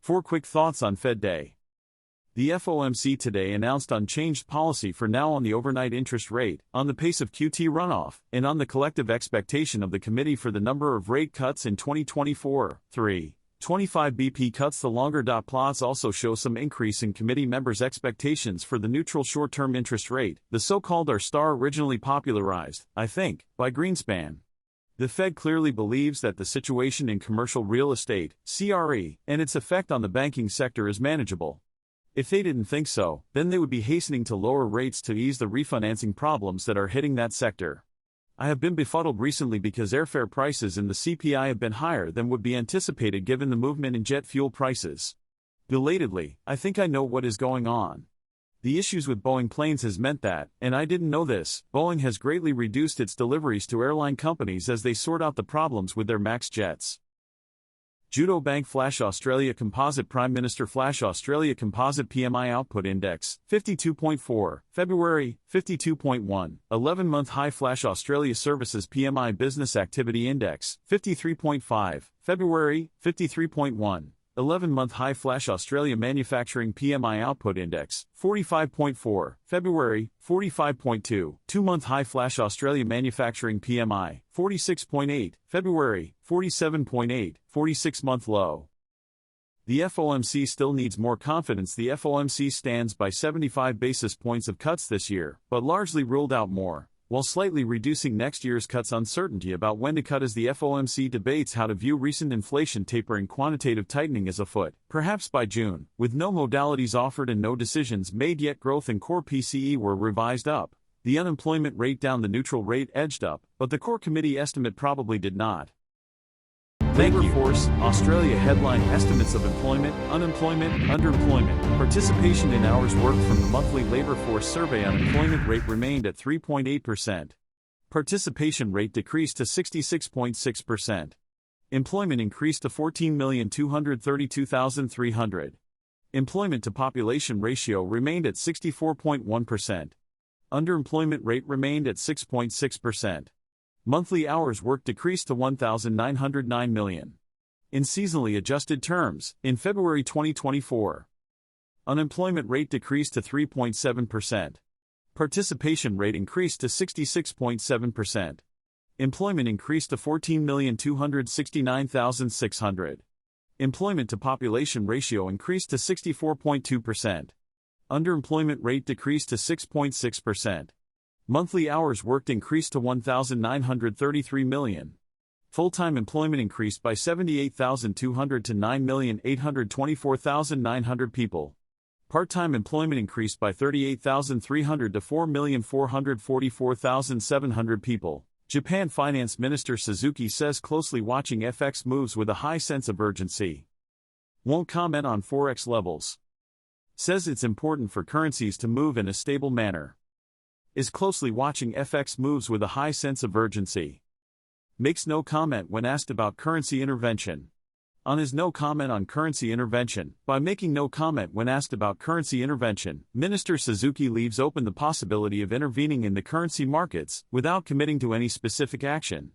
4 quick thoughts on Fed Day. The FOMC today announced unchanged policy for now on the overnight interest rate, on the pace of QT runoff, and on the collective expectation of the committee for the number of rate cuts in 2024. 25 BP cuts. The longer dot plots also show some increase in committee members' expectations for the neutral short-term interest rate, the so-called R-star, originally popularized, I think, by Greenspan. The Fed clearly believes that the situation in commercial real estate, CRE, and its effect on the banking sector is manageable. If they didn't think so, then they would be hastening to lower rates to ease the refinancing problems that are hitting that sector. I have been befuddled recently because airfare prices and the CPI have been higher than would be anticipated given the movement in jet fuel prices. Belatedly, I think I know what is going on. The issues with Boeing planes has meant that, and I didn't know this, Boeing has greatly reduced its deliveries to airline companies as they sort out the problems with their MAX jets. Judo Bank Flash Australia Composite. Prime Minister Flash Australia Composite PMI Output Index, 52.4, February, 52.1, 11-month high. Flash Australia Services PMI Business Activity Index, 53.5, February, 53.1. 11-month high. Flash Australia Manufacturing PMI Output Index, 45.4, February, 45.2, 2-month high. Flash Australia Manufacturing PMI, 46.8, February, 47.8, 46-month low. The FOMC still needs more confidence. The FOMC stands by 75 basis points of cuts this year, but largely ruled out more, while slightly reducing next year's cuts. Uncertainty about when to cut as the FOMC debates how to view recent inflation tapering. Quantitative tightening is afoot, perhaps by June, with no modalities offered and no decisions made yet. Growth and core PCE were revised up. The unemployment rate down, the neutral rate edged up, but the core committee estimate probably did not. Labor force, Australia headline: estimates of employment, unemployment, underemployment, participation in hours worked from the monthly labor force survey. Unemployment rate remained at 3.8%. Participation rate decreased to 66.6%. Employment increased to 14,232,300. Employment to population ratio remained at 64.1%. Underemployment rate remained at 6.6%. Monthly hours worked decreased to 1,909 million. In seasonally adjusted terms, in February 2024, unemployment rate decreased to 3.7%. Participation rate increased to 66.7%. Employment increased to 14,269,600. Employment to population ratio increased to 64.2%. Underemployment rate decreased to 6.6%. Monthly hours worked increased to 1,933 million. Full-time employment increased by 78,200 to 9,824,900 people. Part-time employment increased by 38,300 to 4,444,700 people. Japan Finance Minister Suzuki says closely watching FX moves with a high sense of urgency. Won't comment on forex levels. Says it's important for currencies to move in a stable manner. Is closely watching FX moves with a high sense of urgency. Makes no comment when asked about currency intervention. On his no comment on currency intervention, by making no comment when asked about currency intervention, Minister Suzuki leaves open the possibility of intervening in the currency markets, without committing to any specific action.